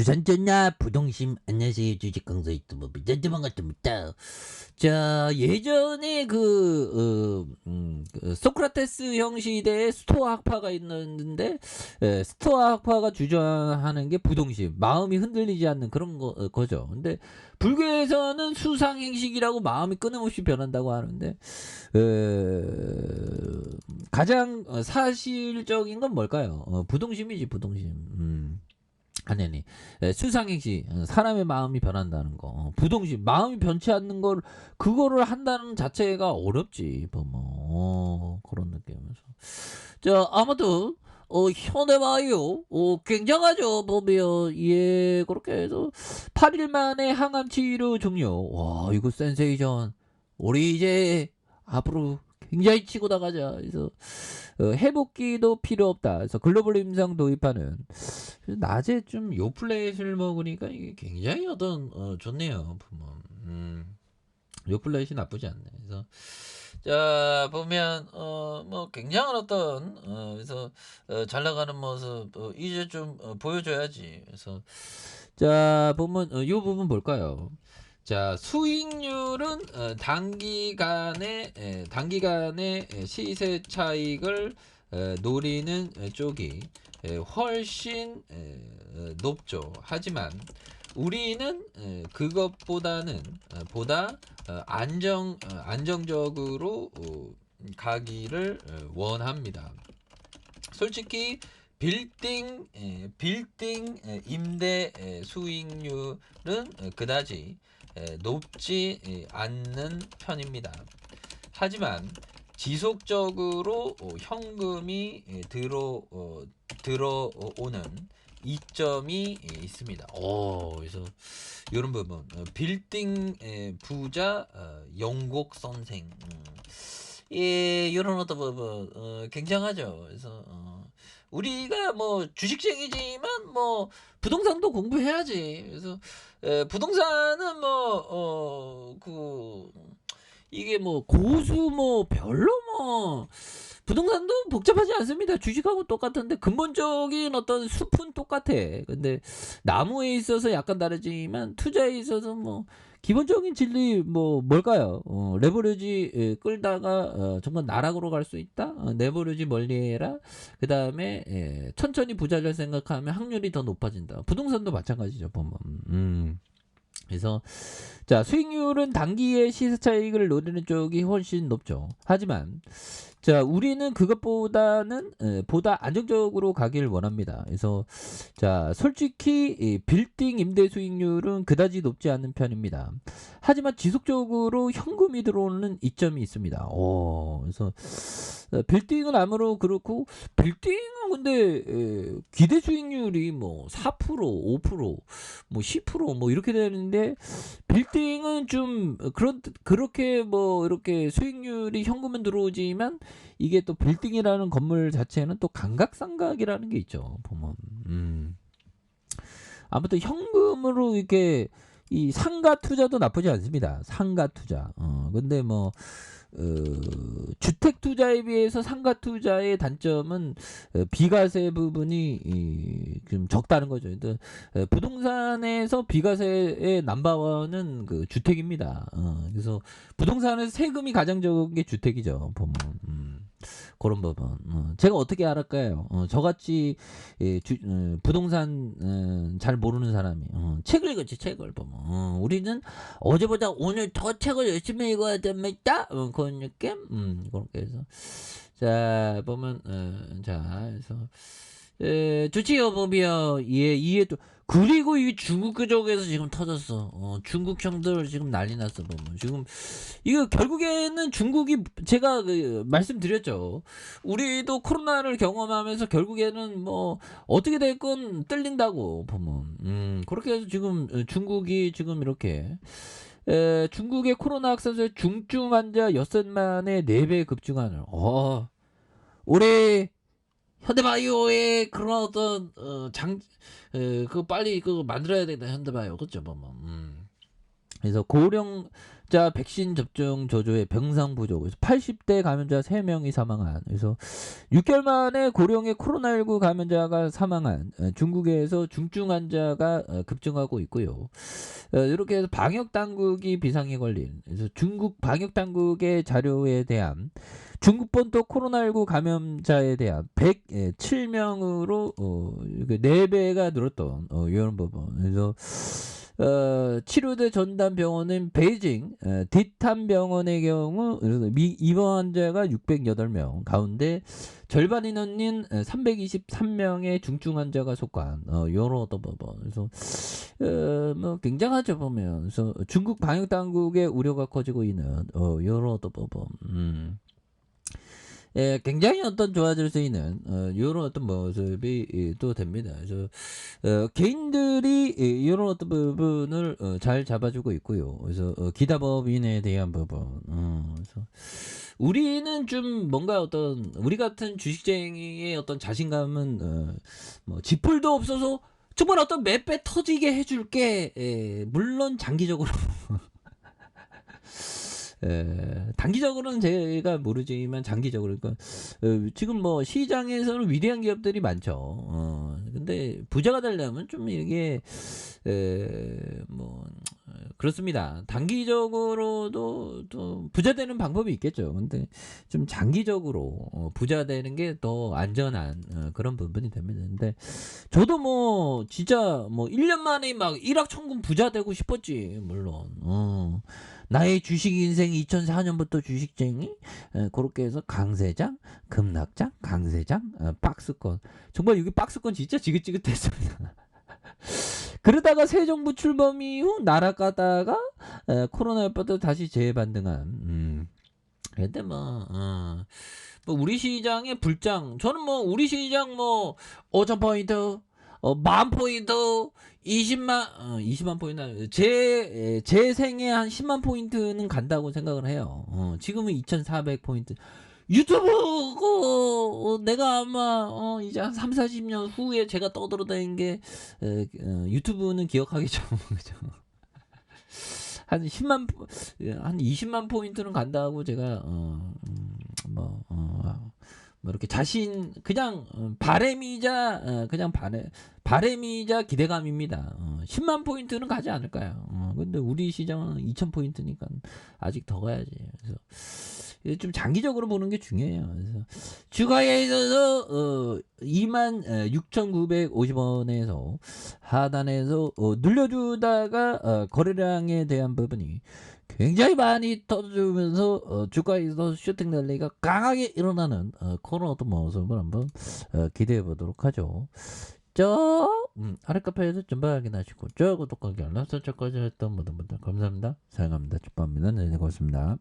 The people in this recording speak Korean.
주산전야 부동심 안녕하세요. 주식강사 유튜버 미전지방 같습니다. 자, 예전에 그 소크라테스 형 시대에 스토아 학파가 있는데, 스토아 학파가 주장하는 게 부동심, 마음이 흔들리지 않는 그런 거죠. 근데 불교에서는 수상행식이라고 마음이 끊임없이 변한다고 하는데, 가장 사실적인 건 뭘까요? 부동심이지, 부동심. 아니 수상행시, 사람의 마음이 변한다는 거, 부동심, 마음이 변치 않는 걸 그거를 한다는 자체가 어렵지 그런 느낌에서. 자, 아무튼 현대마요 굉장하죠 보면. 예, 그렇게 해서 8일 만에 항암 치료 종료. 와, 이거 센세이션. 우리 이제 앞으로 굉장히 치고 나가자. 그래서 회복기도 필요 없다. 그래서 글로벌 임상 도입하는. 낮에 좀 요플레이트를 먹으니까 이게 굉장히 좋네요. 보면. 요플레이트 나쁘지 않네. 그래서 자, 보면 뭐 굉장한 그래서 잘 나가는 모습 이제 좀 보여줘야지. 그래서 자, 보면 요 부분 볼까요? 자, 수익률은 단기간의 시세 차익을 노리는 쪽이 훨씬 높죠. 하지만 우리는 그것보다는 보다 안정적으로 가기를 원합니다. 솔직히 빌딩 임대 수익률은 그다지 높지 않는 편입니다. 하지만 지속적으로 현금이 들어오는 이점이 있습니다. 그래서 이런 부분, 빌딩 부자 영국 선생, 예, 이런 부분 굉장하죠. 그래서 우리가 뭐 주식쟁이지만 뭐 부동산도 공부해야지. 그래서 부동산은 이게 뭐 고수 별로 부동산도 복잡하지 않습니다. 주식하고 똑같은데 근본적인 어떤 숲은 똑같아. 근데 나무에 있어서 약간 다르지만 투자에 있어서 기본적인 진리 뭘까요? 레버리지 끌다가 정말 나락으로 갈 수 있다. 레버리지 멀리해라. 그 다음에 천천히 부자 될 생각하면 확률이 더 높아진다. 부동산도 마찬가지죠. 보면. 그래서 자, 수익률은 단기의 시세 차익을 노리는 쪽이 훨씬 높죠. 하지만 자, 우리는 그것보다는 보다 안정적으로 가길 원합니다. 그래서 자, 솔직히 이 빌딩 임대 수익률은 그다지 높지 않은 편입니다. 하지만 지속적으로 현금이 들어오는 이점이 있습니다. 그래서 빌딩은 아무로 그렇고, 빌딩은 근데 기대 수익률이 4%, 5%, 10% 이렇게 되는데, 빌딩은 좀 그렇게 이렇게 수익률이 현금은 들어오지만, 이게 또 빌딩이라는 건물 자체는 또 감각상각이라는 게 있죠. 보면. 아무튼 현금으로 이렇게 이 상가 투자도 나쁘지 않습니다. 상가 투자. 근데 주택 투자에 비해서 상가 투자의 단점은 비과세 부분이 좀 적다는 거죠. 부동산에서 비과세의 넘버원은 그 주택입니다. 그래서 부동산에서 세금이 가장 적은 게 주택이죠. 보면. 그런 부분. 제가 어떻게 알았까요? 저같이 부동산 잘 모르는 사람이 책을 읽었지. 책을 보면 우리는 어제보다 오늘 더 책을 열심히 읽어야 됩니다. 그런 느낌. 그렇게 해서 자, 보면 자, 그래서 좋지요. 보면 이해도. 그리고 이 중국 쪽에서 지금 터졌어. 중국 형들 지금 난리 났어. 보면 지금 이거 결국에는 중국이, 제가 말씀드렸죠. 우리도 코로나를 경험하면서 결국에는 어떻게 됐건 뚫린다고 보면. 그렇게 해서 지금 중국이 지금 이렇게 중국의 코로나 확산세 중증 환자 엿새만에 4배 급증하는. 올해 현대바이오의 그런 어떤 그거 빨리 그거 만들어야 된다. 현대바이오, 그죠? 그래서 고령자 백신 접종 저조에 병상 부족. 그래서 80대 감염자 3명이 사망한. 그래서 6개월 만에 고령의 코로나19 감염자가 사망한 중국에서 중증 환자가 급증하고 있고요. 이렇게 해서 방역 당국이 비상에 걸린. 그래서 중국 방역 당국의 자료에 대한 중국 본토 코로나19 감염자에 대한 107명으로 4배가 늘었던 이런 부분. 그래서 치료대 전담 병원은 베이징 디탄 병원의 경우 입원 환자가 608명 가운데 절반 인원인 323명의 중증 환자가 속한 여러 어떤 부분. 그래서 뭐 굉장하죠 보면. 그래서 중국 방역 당국의 우려가 커지고 있는 여러 어떤 부분. 예, 굉장히 어떤 좋아질 수 있는 이런 어떤 모습이 또 됩니다. 그래서 개인들이 이런 어떤 부분을 잘 잡아주고 있고요. 그래서 기다법인에 대한 부분. 그래서 우리는 좀 뭔가 어떤 우리 같은 주식쟁이의 어떤 자신감은 뭐 지풀도 없어서 정말 어떤 몇 배 터지게 해줄게. 물론 장기적으로. 단기적으로는 제가 모르지만 장기적으로 그러니까 지금 뭐 시장에서는 위대한 기업들이 많죠. 근데 부자가 되려면 좀 이게 뭐 그렇습니다. 단기적으로도 또 부자 되는 방법이 있겠죠. 근데 좀 장기적으로 부자 되는 게 더 안전한 그런 부분이 됩니다. 근데 저도 뭐 진짜 뭐 1년 만에 막 일확천금 부자 되고 싶었지 물론. 나의 주식 인생 2004년부터 주식쟁이 그렇게 해서 강세장, 급락장, 강세장, 박스권. 정말 여기 박스권 진짜 지긋지긋했습니다. 그러다가 새 정부 출범 이후 날아가다가 코로나 여파도 다시 재반등한. 근데 뭐 우리 시장의 불장. 저는 뭐 우리 시장 뭐 5,000포인트, 10,000포인트, 20만 포인트. 제 생에 한 10만 포인트는 간다고 생각을 해요. 지금은 2,400포인트. 유튜브 내가 아마 이제 한 3, 40년 후에 제가 떠들어다닌 게 유튜브는 기억하겠죠. 그죠? 한 20만 포인트는 간다고 제가 뭐 이렇게 자신 그냥 바램이자 바램이자 기대감입니다. 10만 포인트는 가지 않을까요? 근데 우리 시장은 2,000 포인트니까 아직 더 가야지. 그래서 좀 장기적으로 보는 게 중요해요. 그래서 주가에 있어서 26,950원에서 하단에서 늘려주다가 거래량에 대한 부분이 굉장히 많이 터주면서 주가에서 슈팅 랠리가 강하게 일어나는 그런 어떤 모습을 한번 기대해 보도록 하죠. 아래 카페에서 전방 확인하시고 구독하기 알람 설정까지 했던 모든 분들 감사합니다. 사랑합니다. 축복합니다. 네, 고맙습니다.